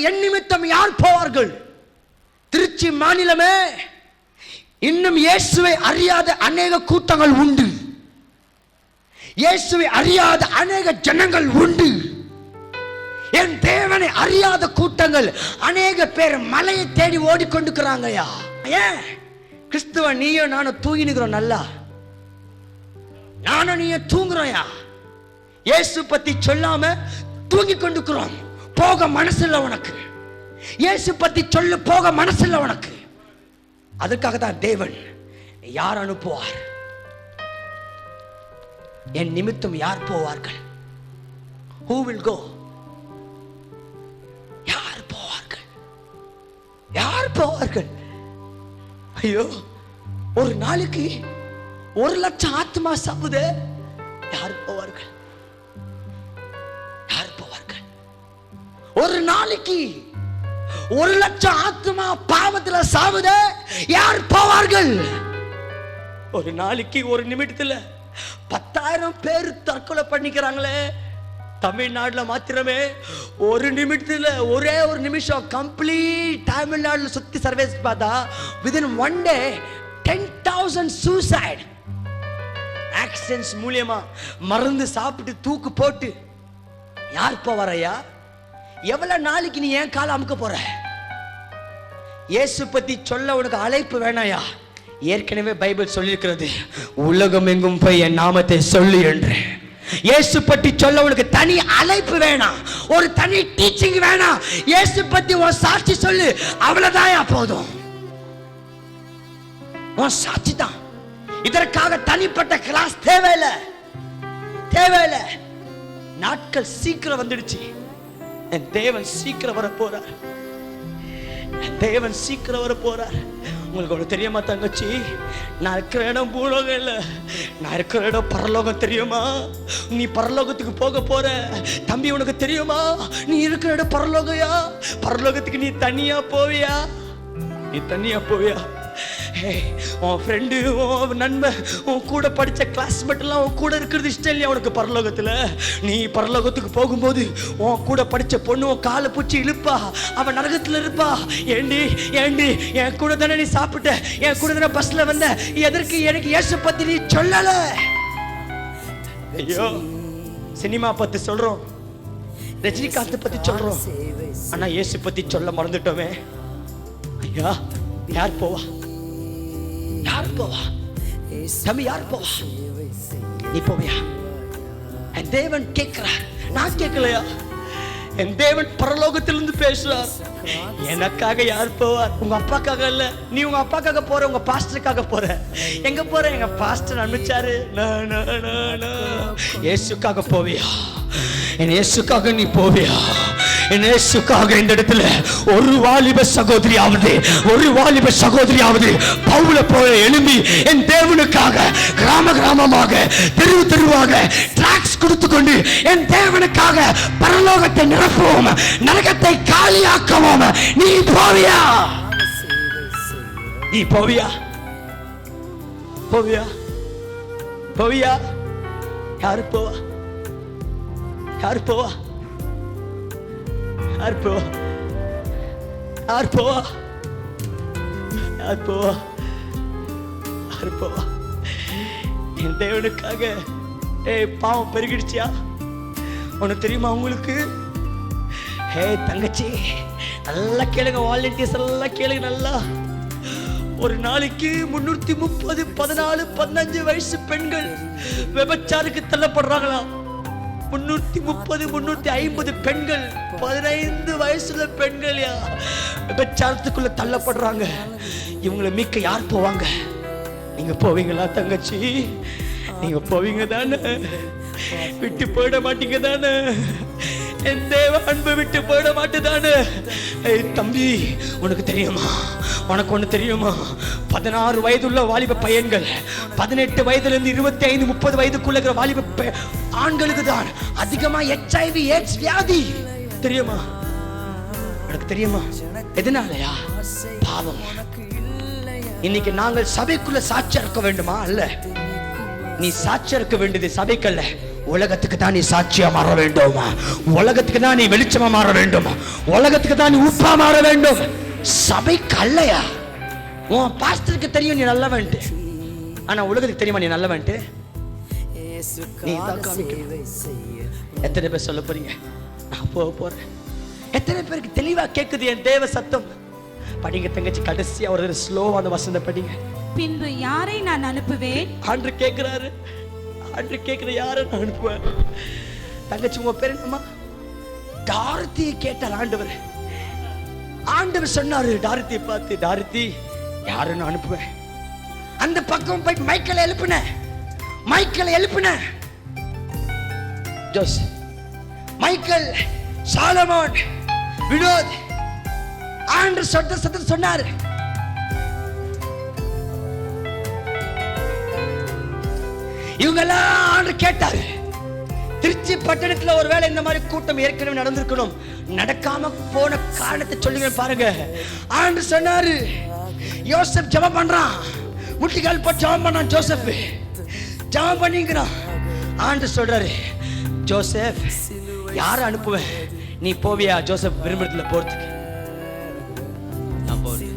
என் நிமித்தம் யார் போவார்கள்? திருச்சி மாநிலமே, இன்னும் இயேசுவை அறியாத அநேக கூட்டங்கள் உண்டு. இயேசுவை அறியாத அநேக ஜனங்கள் உண்டு. என் தேவனை அறியாத கூட்டங்கள் அநேக பேர் மலையை தேடி ஓடிக்கொண்டிருக்கிறாங்கயா. ஏன்? கிறிஸ்துவ நீயும் நானும் தூங்கினுக்கிறோம். நல்லா நானும் நீயும் தூங்குறோயா. இயேசு பத்தி சொல்லாம தூங்கி கொண்டிருக்கிறோம். போக மனசு இல்லை உனக்கு. இயேசு பத்தி சொல்லு, போக மனசு இல்லை உனக்கு. அதுக்காக தான் தேவன் யார் அனுப்புவார்? என் நிமித்தம் யார் போவார்கள்? Who will go? யார் போவார்கள்? யார் போவார்கள்? ஐயோ, ஒரு நாளைக்கு 1,00,000 ஆத்மா சாவுது. யார் போவார்கள்? யார் போவார்கள்? ஒரு நாளைக்கு 1,00,000 ஆத்மா பாவத்துல சாவுது. யார் போவார்கள்? ஒரு நாளைக்கு ஒரு நிமிடத்துல 10,000 பேர் தற்கொலை பண்ணிக்கிறாங்களே தமிழ்நாடுல மாத்திரமே. ஒரு நிமிடத்துல, ஒரே ஒரு நிமிஷம் கம்ப்ளீட் தமிழ்நாடுல சுத்தி சர்வேஸ் பார்த்தா within one day 10,000 suicide accidents மூலமா, மருந்து சாப்பிட்டு தூக்கு போட்டு. யார் போவாரையா? எவ்வளவு நாளைக்கு நீ ஏன் கால அமுக்க போற? இயேசு பத்தி சொல்ல உனக்கு அழைப்பு வேணாயா? ஏற்கனவே பைபிள் சொல்லியிருக்கிறது, உலகம் எங்கும் போய் என் நாமத்தை சொல்லு என்று. இயேசு பத்தி சொல்ல உனக்கு தனி அழைப்பு வேணாம், ஒரு தனி டீச்சிங் வேணாம். இயேசு பத்தி உன் சாட்சி சொல்லு, அவ்வளவுதான் போதும். உன் சாட்சி தான். இதற்காக தனிப்பட்ட கிளாஸ் தேவையில்லை, தேவையில்லை. நாட்கள் சீக்கிரம் வந்துடுச்சு. என் தேவன் சீக்கிரம் வர போறார். என் தேவன் சீக்கிரம் வர போறார். உங்களுக்கு ஒன்று தெரியுமா தங்கச்சி? நான் இருக்கிற இடம் பூலோகம் இல்லை, நான் இருக்கிற இடம் பரலோகம். தெரியுமா? நீ பரலோகத்துக்கு போக போற தம்பி. உனக்கு தெரியுமா நீ இருக்கிற இடம் பரலோகையா? பரலோகத்துக்கு நீ தனியா போவியா? நீ தனியா போவியா? உன் ஃப்ரெண்டு, உன் நண்பன், உன் கூட படித்த கிளாஸ்மேட் எல்லாம் உன் கூட இருக்கிறது இஷ்டம் இல்லையா உனக்கு பரலோகத்தில்? நீ பரலோகத்துக்கு போகும்போது உன் கூட படித்த பொண்ணு உன் காலை பூச்சி இழுப்பா, அவன் நரகத்தில் இருப்பா. ஏண்டி ஏண்டி என் கூட தானே நீ சாப்பிட்ட, என் கூட தானே பஸ்ல வந்த, எதற்கு எனக்கு இயேசு பத்தி நீ சொல்லல? ஐயோ, சினிமா பத்தி சொல்றோம், ரஜினிகாந்த் பத்தி சொல்றோம், ஆனா இயேசு பத்தி சொல்ல மறந்துட்டோமே. ஐயா, யார் போவா? யார் போவா? தம்பி, யார் போவா? நீ போவியா? என் தேவன் கேட்கிறார், நான் கேட்கலையா? என் தேவன் பரலோகத்திலிருந்து பேசுறார். எனக்காக யார் போவார்? உங்க அப்பாக்காக இல்ல. நீ உங்க அப்பாக்காக போற, உங்க பாஸ்டருக்காக போற. எங்க போற? எங்க பாஸ்டர் அனுப்பிச்சாரு. இயேசுக்காக போவியா? என் இயேசுக்காக நீ போவியா? என் இயேசுக்காக இந்த இடத்துல ஒரு வாலிப சகோதரியாவது, ஒரு வாலிப சகோதரியாவது பவுல போல எழும்பி என் தேவனுக்காக கிராம கிராமமாக, தெருவு தெருவாக டிராக்ஸ் கொடுத்து கொண்டு என் தேவனுக்காக பரலோகத்தை நிரப்புவோம், நரகத்தை காலியாக்குவோம். நீ போவியா? நீ போவியா? போவியா? போவியா? யாரு போவா? யார் போவா? யார் போவா? யார் போவா? யார் போவா? யார் போவா? என் தேவனுக்காக. பாவம் பெருகிடுச்சியா? உனக்கு தெரியுமா உங்களுக்கு? தங்கச்சி, நல்லா கேளுங்க, வாலண்டியர்ஸ் எல்லாம் கேளுங்க நல்லா. ஒரு நாளைக்கு 330 14 15 வயசு பெண்கள் விபச்சாருக்கு தள்ளப்படுறாங்களா? 330 350 பெண்கள் 15 வயசுல பெண்கள் விபச்சாரத்துக்குள்ள தள்ளப்படுறாங்க. இவங்களை மீட்க யார் போவாங்க? நீங்க போவீங்களா தங்கச்சி? நீங்க போவீங்க தானே? விட்டு போயிட மாட்டீங்க தானே? என் தேவ அன்பு விட்டு போயிட மாட்டுதானே? தம்பி, உனக்கு தெரியுமா? உனக்கு ஒண்ணு தெரியுமா? 16 வயதுள்ள வாலிப பையன்கள் 18 வயதுல இருந்து 25 30 வயதுக்குள்ள இருக்கிற வாலிப ஆண்களுக்கு தான் அதிகமா HIV AIDS வியாதி. தெரியுமா? உனக்கு தெரியுமா? எதனாலயா? பாவம். இன்னைக்கு நாங்கள் சபைக்குள்ள சாட்சியா இருக்க வேண்டுமா? அல்ல. நீ சாட்சியா இருக்க வேண்டியது சபைக்கல்ல, உலகத்துக்கு தான் நீ சாட்சியா மாற வேண்டும், உலகத்துக்கு தான் நீ வெளிச்சமா மாற வேண்டும், உலகத்துக்கு தான் நீ உப்பா மாற வேண்டும். சபைக்கு அல்லையா? உன் பாஸ்டருக்கு தெரியும் நீ நல்லவன்ட்டு, ஆனா உலகத்துக்கு தெரியுமா நீ நல்லவன்ட்டு? நீ தான் காமிக்கணும். எத்தனை பேர் சொல்ல போறீங்க நான் போக போறேன்? எத்தனை பேருக்கு தெளிவா கேக்குது என் தேவ சத்தம்? படிங்க தங்கச்சி, கடைசியா ஒரு ஸ்லோவான வசந்த படிங்க. பின்பு யாரை நான் அனுப்புவேன்? ஆண்டு கேட்கிறாரு, ஆண்டு கேட்கிற யாரை நான் அனுப்புவேன்? தங்கச்சி உங்க பேர் என்னம்மா? டார்த்தி கேட்டார் ஆண்டவர். ஆண்டவர் சொன்னாரு டார்த்தியை பார்த்து, டார்த்தி யாரை நான் அனுப்புவேன்? அந்த பக்கம் போய் மைக்கேலை எழுப்புன, மைக்கேலை எழுப்புன. ஜோஸ், மைக்கேல், சாலமோன், வினோத், ஆண்டவர் சத்தத்தை சொன்னாரு. இவங்கெல்லாம் ஆண்டவர் கேட்டாரு. திருச்சி பட்டணத்துல ஒருவேளை இந்த மாதிரி கூட்டம் ஏற்கனவே நடந்திருக்கணும், நடக்காம போன காரணத்தை சொல்லுங்க பாருங்க. ஆண்டவர் சொன்னாரு, யோசப் ஜெபம் பண்றான், முட்டிக்கால் போட்டு ஜெபம் பண்றான். ஜோசப் ஜெபம் பண்ணிக்கிறான். ஆண்டவர் சொல்றாரு, ஜோசப் யாரை அனுப்புவேன்? நீ போவியா ஜோசப் விரும்புறதுல போறதுக்கு? நான் போறேன்.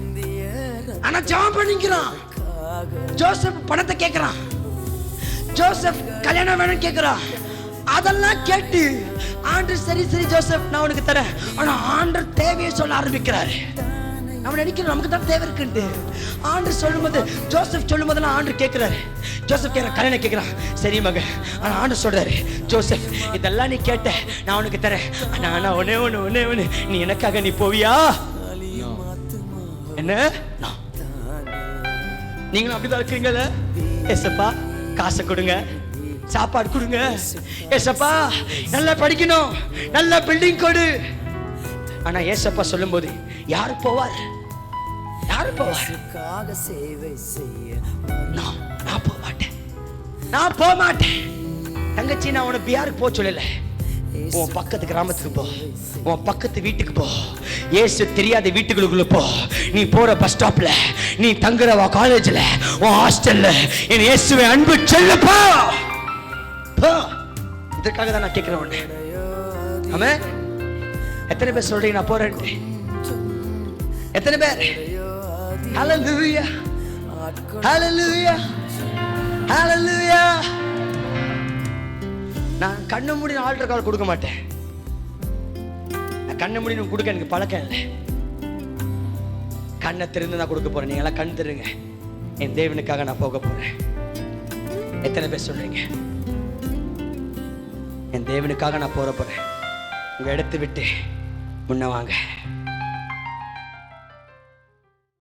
ஆனா ஜெபம் பண்ணிக்கிறான். ஜோசப் பணத்தை கேட்கிறான், ஜோசப் கல்யாணம் வேணும்னு கேட்கிறான். அதெல்லாம் கேட்டு ஆண்டவர் சரி சரி ஜோசப் நான் உனக்கு தரேன். ஆனா ஆண்டவர் தேவையை சொல்ல ஆரம்பிக்கிறாரு. நம்ம நினைக்கிறோம் நமக்கு தான் தேவை இருக்குன்னு. ஆண்டவர் சொல்லும்போது, ஜோசப் சொல்லும் போதெல்லாம் ஆண்டவர் கேட்கிறாரு. ஜோசப் கேட்கிற கல்யாணம் கேட்கிறான், சரி மக. ஆனா ஆண்டவர் சொல்றாரு, ஜோசப் இதெல்லாம் நீ கேட்ட நான் உனக்கு தரேன். ஆனா ஒன்னே ஒண்ணு, நீ எனக்காக நீ போவியா? என்ன நீங்களும் அப்படிதான் இருக்கீங்களா? ஏசப்பா காசை கொடுங்க, சாப்பாடு கொடுங்க. ஏசப்பா நல்லா படிக்கணும், நல்ல பில்டிங் கொடு. ஆனா ஏசப்பா சொல்லும் போது யாரு போவார்? யாரு போவார்? நான் போக மாட்டேன், நான் போக மாட்டேன். தங்கச்சி நான் உன பியாருக்கு போக சொல்லல, உன் பக்கத்து கிராமத்துக்கு போ, உன் பக்கத்து வீட்டுக்கு போ, ஏசு தெரியாத வீட்டுக்குள்ள போ. நீ போற பஸ் ஸ்டாப்ல, நீ தங்குற காலேஜ்ல, உன் ஹாஸ்டல்ல என் இயேசுவை அன்பு செல்லப்பா. இதற்காக தான் நான் கேட்கிறேன் உன்னை. ஆமென். எத்தனை பேர் சொல்றீங்க நான் போறேன்? எத்தனை பேர்? ஹalleluya, ஹalleluya, ஹalleluya. நான் கண்ணு மூடி ஆல்டர் கால் கொடுக்க மாட்டேன். நான் கண்ணு மூடி கொடுக்க எனக்கு பழக்கம் இல்லை. கண்ணை திறந்து நான் கொடுக்க போறேன். நீங்க எல்லாம் கண் திறங்க, என் தேவனுக்காக நான் போக போறேன். எத்தனை பேர் சொல்றீங்க என் தேவனுக்காக நான் போறேன்? உங்க இடத்தை விட்டு முன்ன வாங்க.